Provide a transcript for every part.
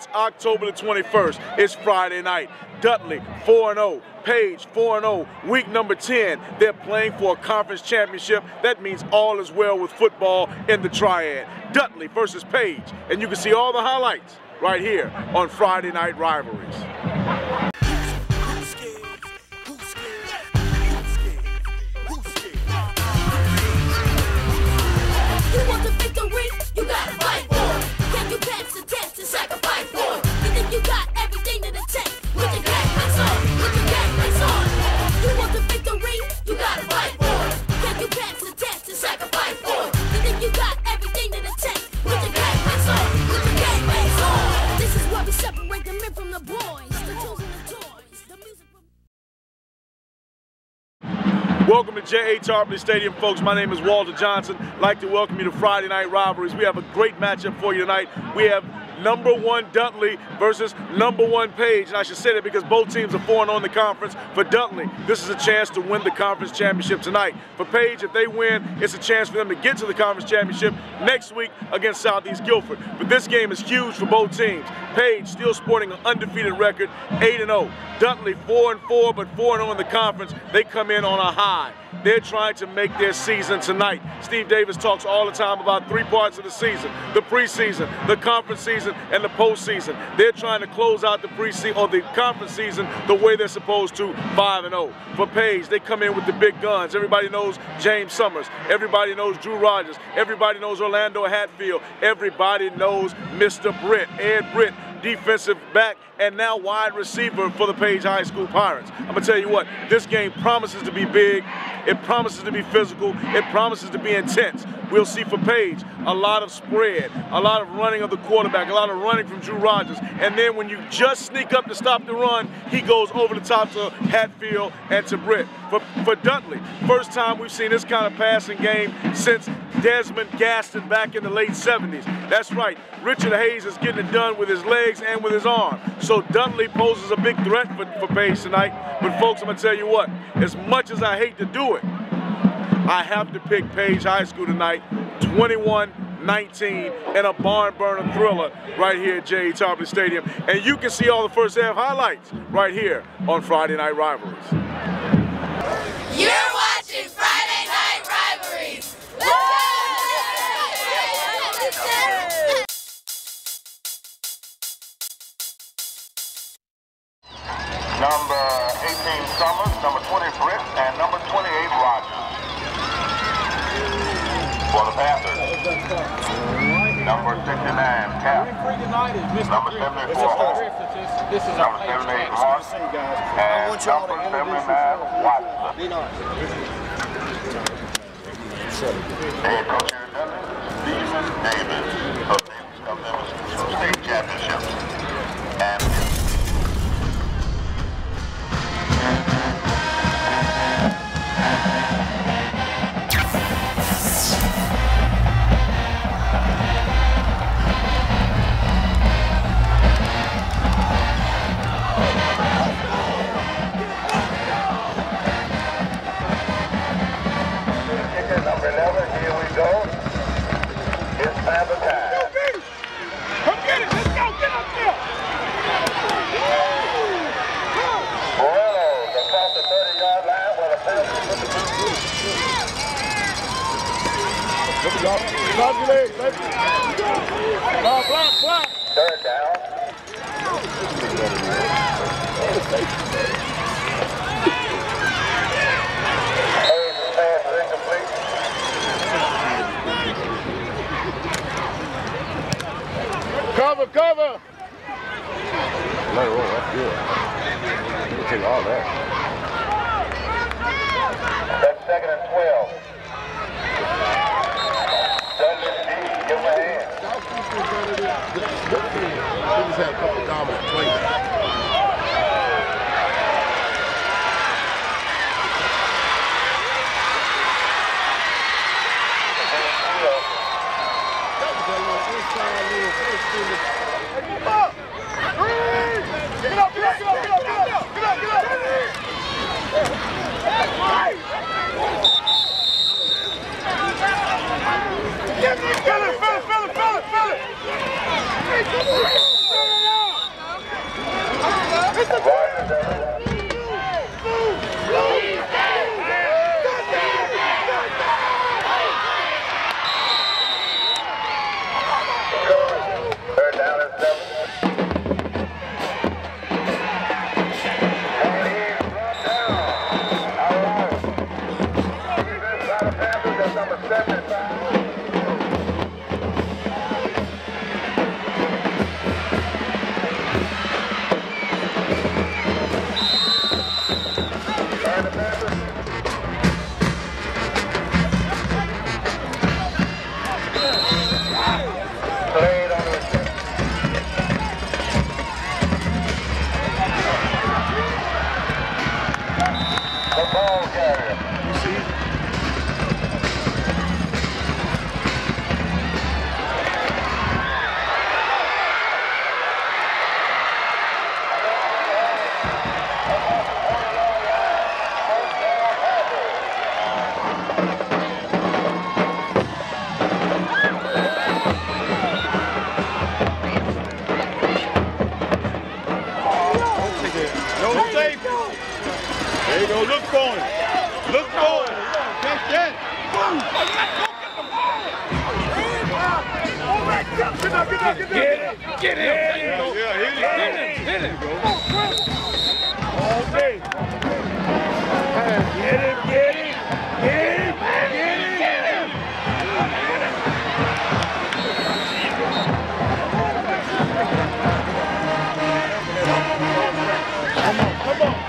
It's October the 21st. It's Friday night. Dudley 4-0. Page 4-0. Week number 10. They're playing for a conference championship. That means all is well with football in the Triad. Dudley versus Page. And you can see all the highlights right here on Friday Night Rivalries. You want the victory? You gotta fight for it. Can you pass the test and sacrifice for it? You think you got everything to the test? Put your gang face on. Put your gang face on. You want the victory? You gotta fight for it. Can you pass the test and sacrifice for it? You think you got everything to the test? Put your gang face on. Put your gang face on. This is why we separate the men from the boys. The tools and the toys. The music. Welcome to FNR10PagevsDudley Stadium, folks. My name is Walter Johnson. I'd like to welcome you to Friday Night Rivalries. We have a great matchup for you tonight. We have #1 Dudley versus #1 Page. And I should say that because both teams are 4-0 in the conference. For Dudley, this is a chance to win the conference championship tonight. For Page, if they win, it's a chance for them to get to the conference championship next week against Southeast Guilford. But this game is huge for both teams. Page still sporting an undefeated record, 8-0. Dudley 4-4, but 4-0 in the conference. They come in on a high. They're trying to make their season tonight. Steve Davis talks all the time about 3 parts of the season: the preseason, the conference season, and the postseason. They're trying to close out the preseason or the conference season the way they're supposed to, 5-0. For Page, they come in with the big guns. Everybody knows James Summers. Everybody knows Drew Rogers. Everybody knows Orlando Hatfield. Everybody knows Mr. Britt, Ed Britt, defensive back and now wide receiver for the Page High School Pirates. I'm gonna tell you what, this game promises to be big. It promises to be physical. It promises to be intense. We'll see for Page a lot of spread, a lot of running of the quarterback, a lot of running from Drew Rogers. And then when you just sneak up to stop the run, he goes over the top to Hatfield and to Britt. For Dudley, first time we've seen this kind of passing game since Desmond Gaston back in the late 70s. That's right, Richard Hayes is getting it done with his legs and with his arm. So Dudley poses a big threat for Page tonight. But folks, I'm gonna tell you what, as much as I hate to do it, I have to pick Page High School tonight, 21-19 in a barn burner thriller right here at FNR10PagevsDudley Stadium. And you can see all the first half highlights right here on Friday Night Rivalries. You're watching Friday Night Rivalries. Number 18 Summers, number 20 Britt, and number 28 Rogers. For the Panthers, number 69 Cap, number 74 Hall, number 78 Mark, and number 79 Watson. Head coach here at Dudley, Stephen Davis, of Davis State Championships. And number 11, here we go. It's Panther time. Come get it! Let's go! Get up there! Morello's across the 30-yard line where the Panthers put the boot. Drop your legs, baby. Block. Third down. Hayes' pass is incomplete. Cover! Let it roll, that's good. You can take all that. That's 2nd and 12. Dudley D, give him a hand. They just had a couple dominant plays. Feel it! Third down and 7. And he's brought down. All right. Defense by the Panthers at number 75. And the Panthers. Played on the return. The ball carrier. No safe. There you go. Look for him. Look for him. Catch that. Get him. Yeah, hit him. All day. Get him. Come on.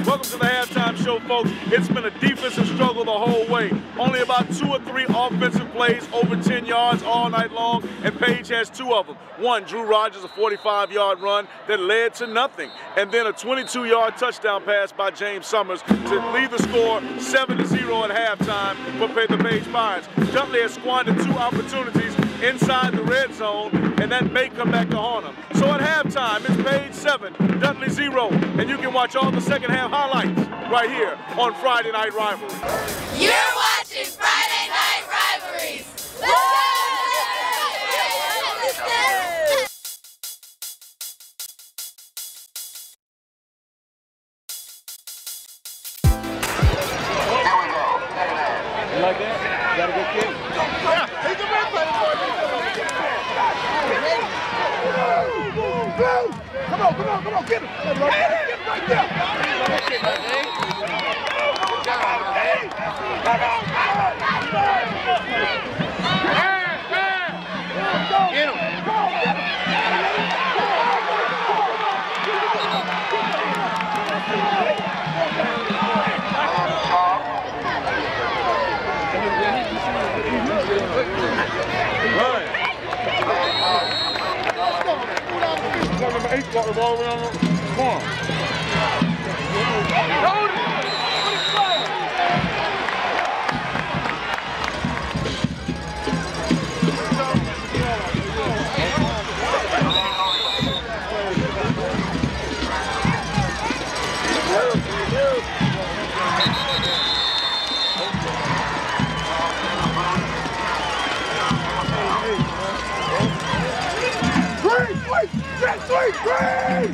Welcome to the halftime show, folks. It's been a defensive struggle the whole way. Only about 2 or 3 offensive plays over 10 yards all night long, and Page has 2 of them. One, Drew Rogers, a 45-yard run that led to nothing, and then a 22-yard touchdown pass by James Summers to leave the score 7-0 at halftime for the Page Pirates. Dudley has squandered 2 opportunities inside the red zone, and that may come back to haunt him. So at halftime, it's Page 7, Dudley 0, and you can watch all the second half highlights right here on Friday Night Rivalry. You're watching Friday Night Rivalries. Let's go! You like that? You got a good kick? Yeah, he's a replay for you. Come on, get him. Get him right there. Get him. Number 8 got the ball around the corner. Hold it! Sweet, green!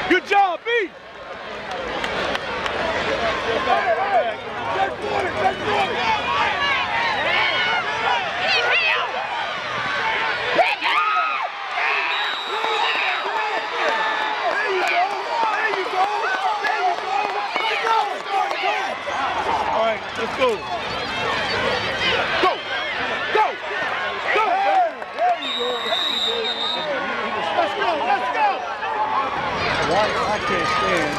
Good job, B. There you go. go. Go. Go. Go. There you go. Let's go. Let's go. I can't stand.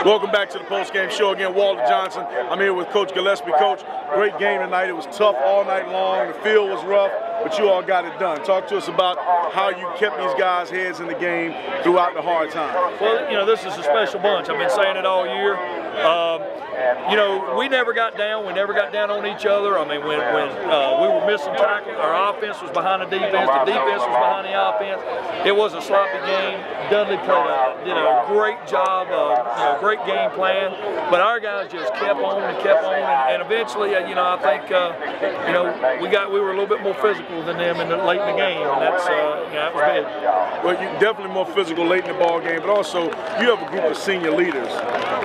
Welcome back to the Postgame Show again. Walter Johnson. I'm here with Coach Gillespie. Coach, great game tonight. It was tough all night long. The field was rough, but you all got it done. Talk to us about how you kept these guys' heads in the game throughout the hard time. Well, you know, this is a special bunch. I've been saying it all year. You know, we never got down. We never got down on each other. I mean, when we were missing tackles, our offense was behind the defense was behind the offense. It was a sloppy game. Dudley did a great job, great game plan. But our guys just kept on and kept on, and eventually, you know, I think, you know, we were a little bit more physical than them late in the game, and that's that was big. Well, you're definitely more physical late in the ball game, but also you have a group of senior leaders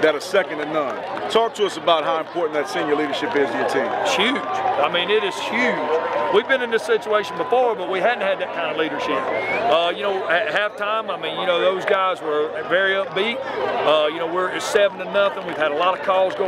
that are second to none. Talk to us about how important that senior leadership is to your team. It's huge. I mean, it is huge. We've been in this situation before, but we hadn't had that kind of leadership. You know, at halftime, I mean, you know, those guys were very upbeat. You know, we're 7-0. We've had a lot of calls go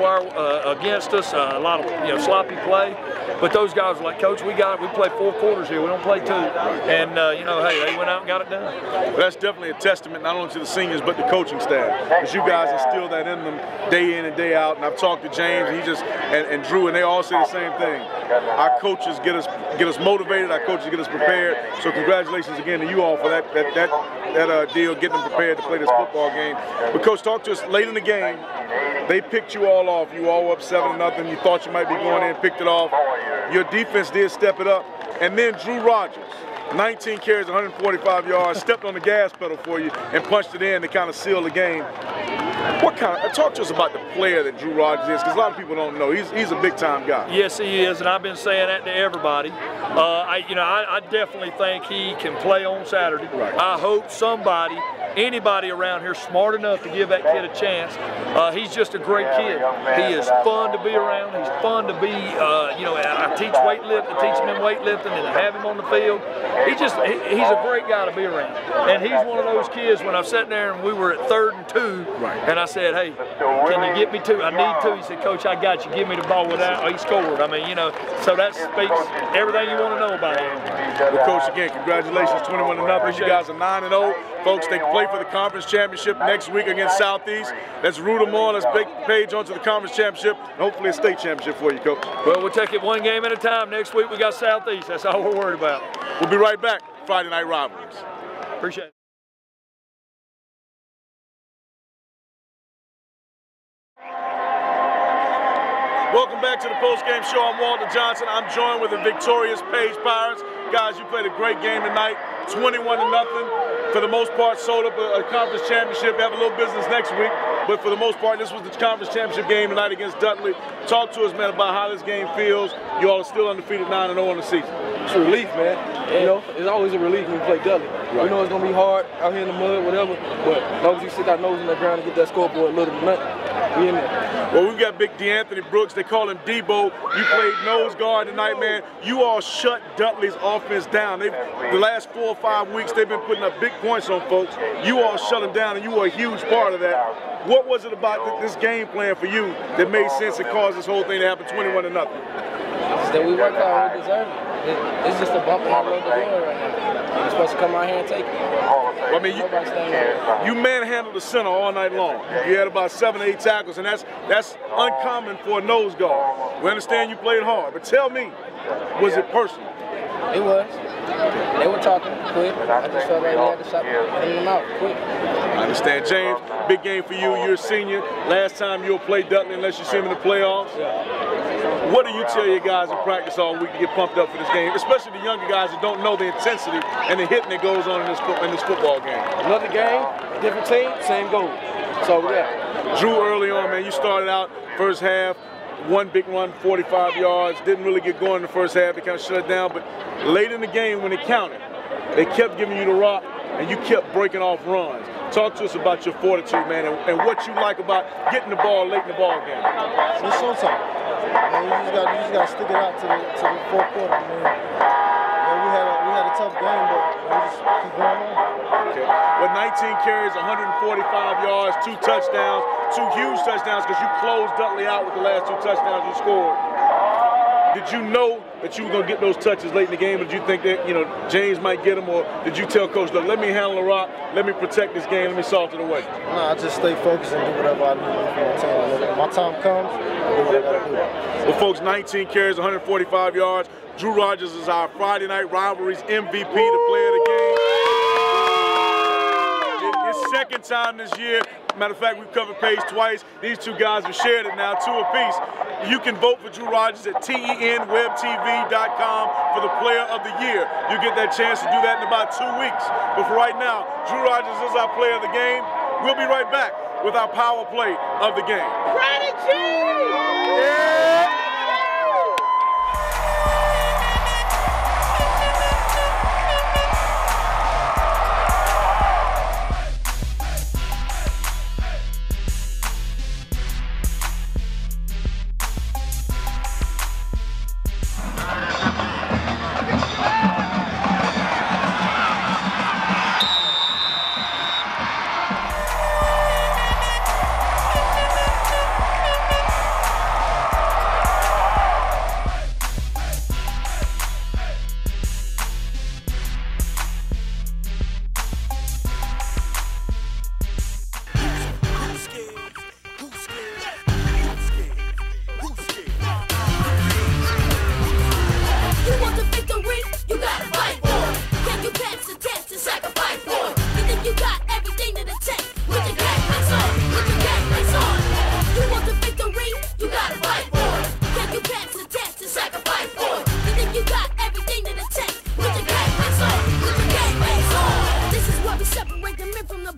against us, a lot of sloppy play. But those guys were like, Coach, we play 4 quarters here. We don't play 2. And you know, hey, they went out and got it done. Well, that's definitely a testament not only to the seniors but the coaching staff, because you guys instill that in them day in and day out. And I've talked to James and Drew, and they all say the same thing. Our coaches get us motivated. Our coaches get us prepared. So congratulations again to you all for that deal, getting them prepared to play this football game. But Coach, talk to us late in the game. They picked you all off. You all were up 7-0. You thought you might be going in, picked it off. Your defense did step it up. And then Drew Rogers, 19 carries, 145 yards, stepped on the gas pedal for you and punched it in to kind of seal the game. Talk to us about the player that Drew Rogers is, because a lot of people don't know. He's a big-time guy. Yes, he is, and I've been saying that to everybody. I definitely think he can play on Saturday. Right. I hope anybody around here smart enough to give that kid a chance. He's just a great kid. He is fun to be around. He's fun to be, I teach weightlifting, teach him in weightlifting, and have him on the field. He's a great guy to be around. And he's one of those kids, when I sat there and we were at 3rd and 2, right, and I said, hey, can you get me 2? I need 2. He said, Coach, I got you. Give me the ball without. He scored. I mean, you know, so that speaks everything you want to know about him. Well, Coach, again, congratulations, 21-0. You guys are 9-0. Folks, they play for the conference championship next week against Southeast. Let's root them on. Let's take Page onto the conference championship, and hopefully a state championship for you, Coach. Well, we'll take it one game at a time. Next week we got Southeast. That's all we're worried about. We'll be right back. Friday Night Rivalries. Appreciate it. Welcome back to the Postgame Show. I'm Walter Johnson. I'm joined with the victorious Page Pirates. Guys, you played a great game tonight, 21-0. For the most part, sold up a conference championship. They have a little business next week, but for the most part, this was the conference championship game tonight against Dudley. Talk to us, man, about how this game feels. You all are still undefeated 9-0 in the season. It's a relief, man. You know, it's always a relief when you play Dudley. Right. We know it's going to be hard out here in the mud, whatever, but as long as you stick our nose in the ground and get that scoreboard a little bit nothing, we in there. Well, we've got big DeAnthony Brooks. They call him Debo. You played nose guard tonight, man. You all shut Dudley's offense down. The last 4 or 5 weeks, they've been putting up big points on folks. You all shut them down, and you were a huge part of that. What was it about this game plan for you that made sense and caused this whole thing to happen 21-0? It's that we work hard, we deserve it. It's just a bump in our road to glory right now. We're supposed to come out here and take it. I mean, you manhandled the center all night long. You had about 7 or 8 tackles, and that's uncommon for a nose guard. We understand you played hard, but tell me, was it personal? It was. They were talking quick. I just felt like we had to stop hitting them out quick. I understand. James, big game for you. You're a senior. Last time you'll play Dudley unless you see him in the playoffs. What do you tell your guys in practice all week to get pumped up for this game, especially the younger guys that don't know the intensity and the hitting that goes on in this football game? Another game, different team, same goal. So yeah. Drew, early on, man, you started out first half, one big run, 45 yards, didn't really get going in the first half. They kind of shut it down, but late in the game when it counted, they kept giving you the rock and you kept breaking off runs. Talk to us about your fortitude, man, and what you like about getting the ball late in the ball game. It's showtime. Man, you just got to stick it out to the fourth quarter. I mean, we had a tough game, but we just keep going on. Okay. Well, 19 carries, 145 yards, 2 touchdowns, 2 huge touchdowns because you closed Dudley out with the last 2 touchdowns you scored. Did you know that you were going to get those touches late in the game, or did you think that, James might get them, or did you tell Coach, look, let me handle the rock, let me protect this game, let me salt it away? No, I just stay focused and do whatever I need to do for my team. When my time comes, I do what I got to do. Well, folks, 19 carries, 145 yards. Drew Rogers is our Friday Night Rivalries MVP, the player of the game. His second time this year. Matter of fact, we've covered Page twice. These 2 guys have shared it now, 2 apiece. You can vote for Drew Rogers at tenwebtv.com for the player of the year. You get that chance to do that in about 2 weeks. But for right now, Drew Rogers is our player of the game. We'll be right back with our power play of the game. Yeah. From the